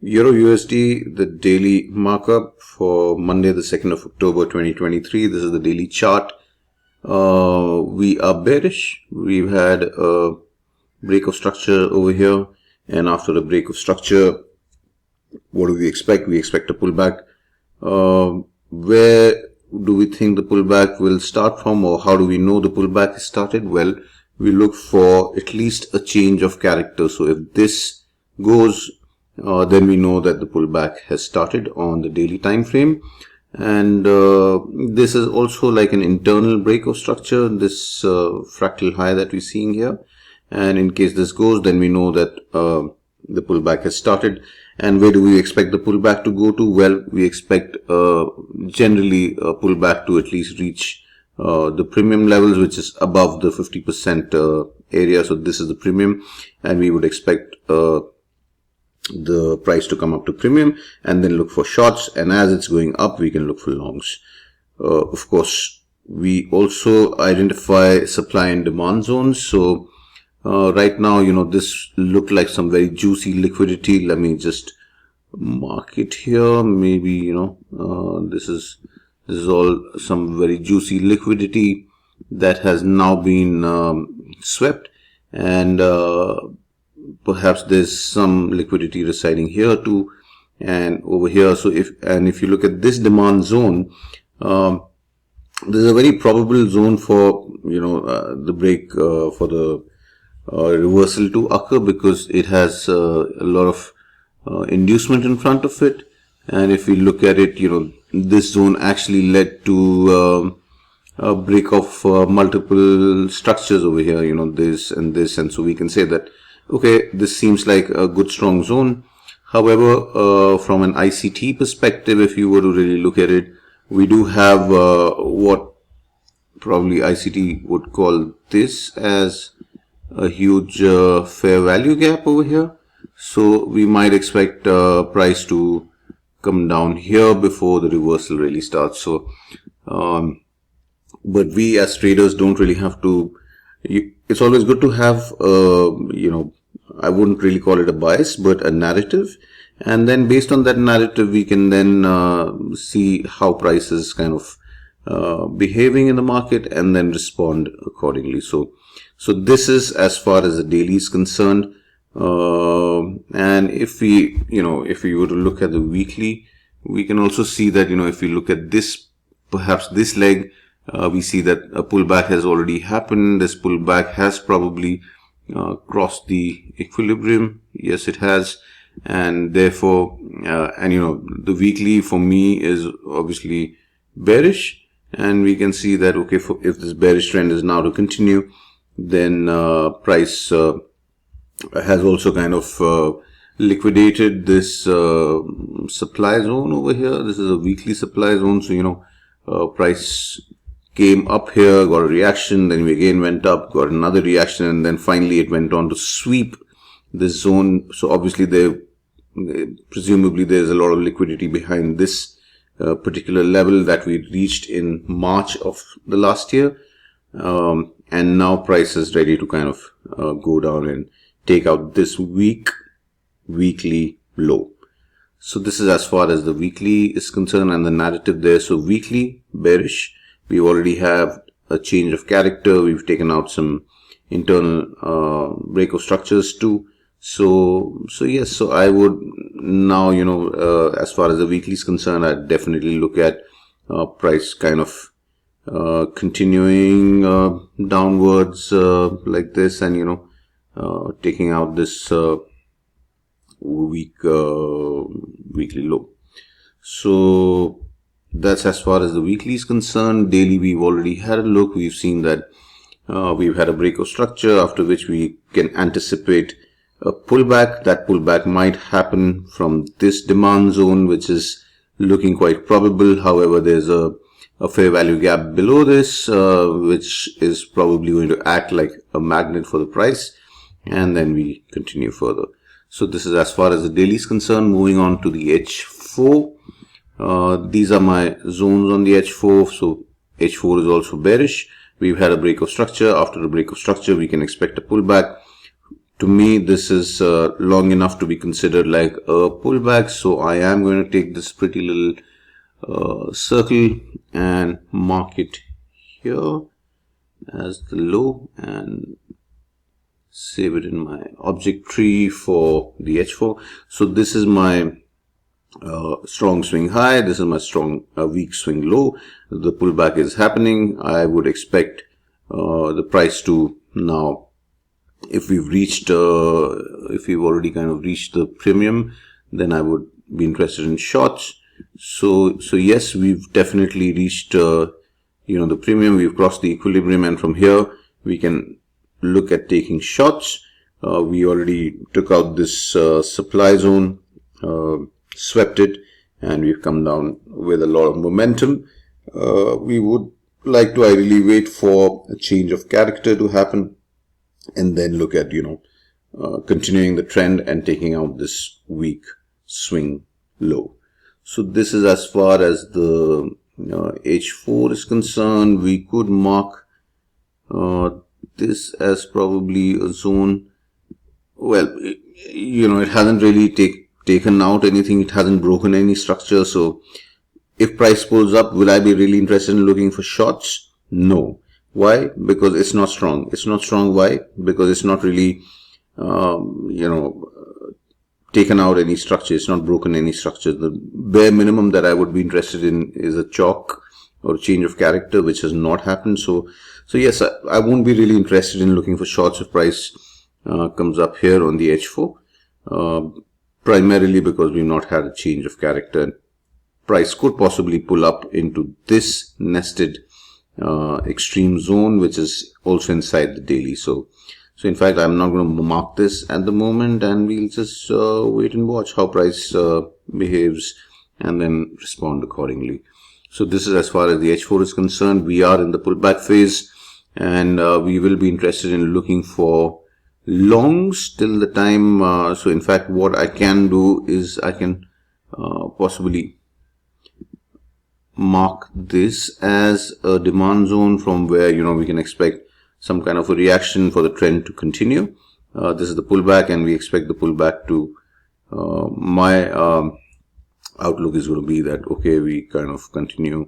EURUSD, the daily markup for Monday, the 2nd of October 2023. This is the daily chart. We are bearish. We've had a break of structure over here, and after the break of structure, what do we expect? We expect a pullback. Where do we think the pullback will start from, or how do we know the pullback has started? Well, we look for at least a change of character. So if this goes, then we know that the pullback has started on the daily time frame. And this is also like an internal break of structure, this fractal high that we're seeing here. And in case this goes, then we know that the pullback has started. And where do we expect the pullback to go to? Well, we expect generally a pullback to at least reach the premium levels, which is above the 50% area. So this is the premium, and we would expect the price to come up to premium and then look for shorts, and as it's going up we can look for longs. Of course, we also identify supply and demand zones. So right now, this looked like some very juicy liquidity. Let me just mark it here. Maybe this is all some very juicy liquidity that has now been swept, and perhaps there's some liquidity residing here too and over here. So if you look at this demand zone, there's a very probable zone for the break for the reversal to occur, because it has a lot of inducement in front of it. And if we look at it, this zone actually led to a break of multiple structures over here, this and this, and so we can say that okay, this seems like a good strong zone. However, from an ICT perspective, if you were to really look at it, we do have what probably ICT would call this as a huge fair value gap over here. So we might expect price to come down here before the reversal really starts. So, but we as traders don't really have to. It's always good to have, I wouldn't really call it a bias, but a narrative. And then based on that narrative, we can then see how price is kind of behaving in the market and then respond accordingly. So this is as far as the daily is concerned. And if we were to look at the weekly, we can also see that, if we look at this, perhaps this leg, we see that a pullback has already happened. This pullback has probably crossed the equilibrium. Yes, it has. And therefore, the weekly for me is obviously bearish. And we can see that, okay, if this bearish trend is now to continue, then price has also kind of liquidated this supply zone over here. This is a weekly supply zone. So, price came up here, got a reaction, then we again went up, got another reaction, and then finally it went on to sweep this zone. So obviously presumably there's a lot of liquidity behind this particular level that we reached in March of the last year. And now price is ready to kind of go down and take out this weekly low. So this is as far as the weekly is concerned and the narrative there. So weekly bearish. We already have a change of character. We've taken out some internal break of structures too. So yes, so I would now, as far as the weekly is concerned, I'd definitely look at price kind of continuing downwards like this, and taking out this weekly low. So that's as far as the weekly is concerned. Daily, we've already had a look. We've seen that we've had a break of structure, after which we can anticipate a pullback. That pullback might happen from this demand zone, which is looking quite probable. However, there's a fair value gap below this, which is probably going to act like a magnet for the price, and then we continue further. So this is as far as the daily is concerned. Moving on to the H4. These are my zones on the H4. So H4 is also bearish. We've had a break of structure. After a break of structure, we can expect a pullback to me, this is long enough to be considered like a pullback. So I am going to take this pretty little circle and mark it here as the low and save it in my object tree for the H4. So this is my strong swing high. This is my strong weak swing low. The pullback is happening. I would expect the price to now, if we've already kind of reached the premium, then I would be interested in shorts. So yes, we've definitely reached the premium. We've crossed the equilibrium, and from here we can look at taking shorts. We already took out this supply zone, swept it, and we've come down with a lot of momentum. We would like to ideally wait for a change of character to happen, and then look at continuing the trend and taking out this weak swing low. So this is as far as the H4 is concerned. We could mark this as probably a zone. Well, it hasn't really taken out anything. It hasn't broken any structure. So if price pulls up, will I be really interested in looking for shorts? No. Why? Because it's not strong. It's not strong. Why? Because it's not really, taken out any structure. It's not broken any structure. The bare minimum that I would be interested in is a chalk or a change of character, which has not happened. So yes, I won't be really interested in looking for shorts if price comes up here on the H4, primarily because we've not had a change of character. Price could possibly pull up into this nested extreme zone, which is also inside the daily. So in fact, I'm not going to mark this at the moment, and we'll just wait and watch how price behaves and then respond accordingly. So this is as far as the H4 is concerned. We are in the pullback phase, and we will be interested in looking for longs till the time. So in fact, what I can do is I can possibly mark this as a demand zone from where we can expect some kind of a reaction for the trend to continue. This is the pullback, and we expect the pullback to my outlook is going to be that okay, we kind of continue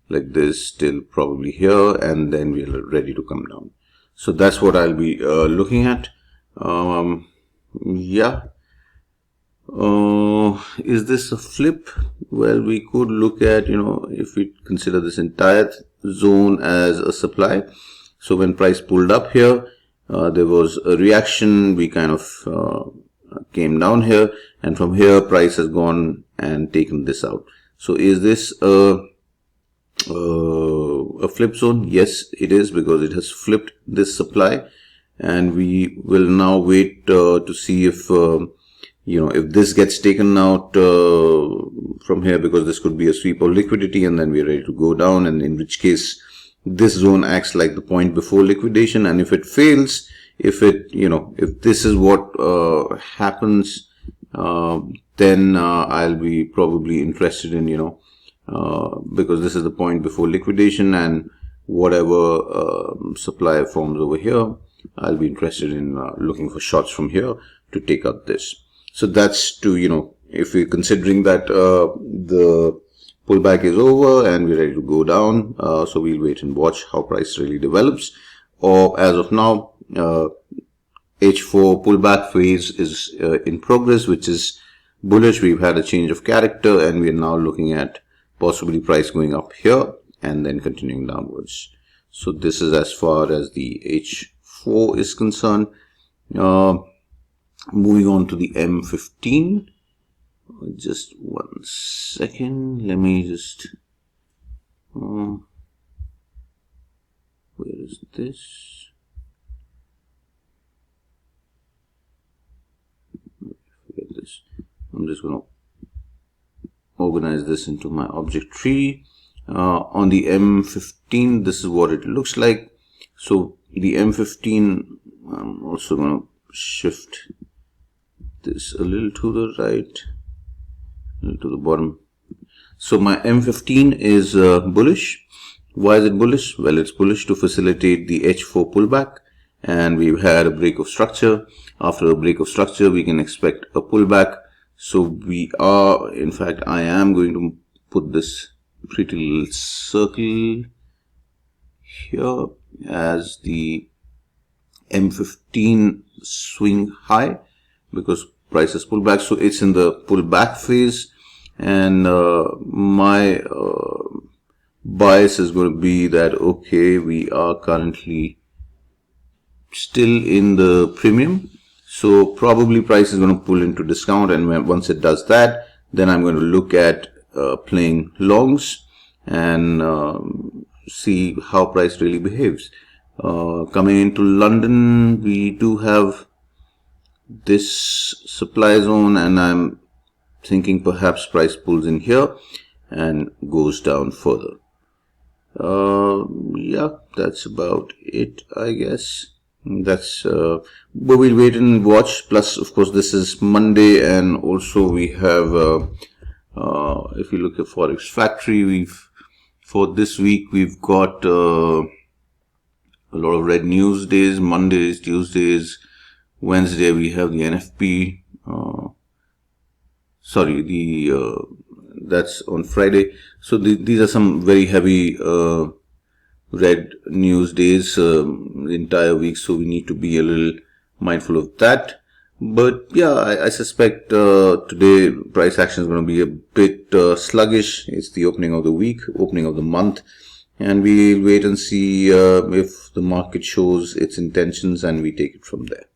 like this till probably here, and then we're ready to come down. So that's what I'll be looking at. Is this a flip? Well, we could look at, if we consider this entire zone as a supply. So when price pulled up here, there was a reaction. We kind of came down here, and from here price has gone and taken this out. So is this a flip zone? Yes, it is, because it has flipped this supply, and we will now wait to see if if this gets taken out from here, because this could be a sweep of liquidity, and then we're ready to go down, and in which case this zone acts like the point before liquidation. And if it fails, if this is what happens, then I'll be probably interested in because this is the point before liquidation, and whatever supply forms over here, I'll be interested in looking for shorts from here to take out this. So that's to if we're considering that the pullback is over and we're ready to go down, so we'll wait and watch how price really develops. Or as of now, H4 pullback phase is in progress, which is bullish. We've had a change of character, and we're now looking at possibly price going up here and then continuing downwards. So this is as far as the H4 is concerned. Moving on to the M15. Just 1 second. Let me just. Where is this? Forget this. I'm just going to organize this into my object tree. On the M15, this is what it looks like. So the M15, I'm also going to shift this a little to the right, a little to the bottom. So my M15 is bullish. Why is it bullish? Well, it's bullish to facilitate the H4 pullback, and we've had a break of structure. After a break of structure, we can expect a pullback. So we are, in fact, I am going to put this pretty little circle here as the M15 swing high, because price has pulled back. So it's in the pullback phase, and my bias is going to be that, okay, we are currently still in the premium, so probably price is going to pull into discount, and once it does that, then I'm going to look at playing longs and see how price really behaves. Coming into London, we do have this supply zone, and I'm thinking perhaps price pulls in here and goes down further. Yeah, that's about it, I guess. That's but we'll wait and watch. Plus, of course, this is Monday, and also we have if you look at Forex Factory, for this week we've got a lot of red news days. Mondays, Tuesdays, Wednesday we have the NFP. That's on Friday. So these are some very heavy red news days the entire week, so we need to be a little mindful of that. But yeah, I suspect today price action is going to be a bit sluggish. It's the opening of the week, opening of the month, and we'll wait and see if the market shows its intentions, and we take it from there.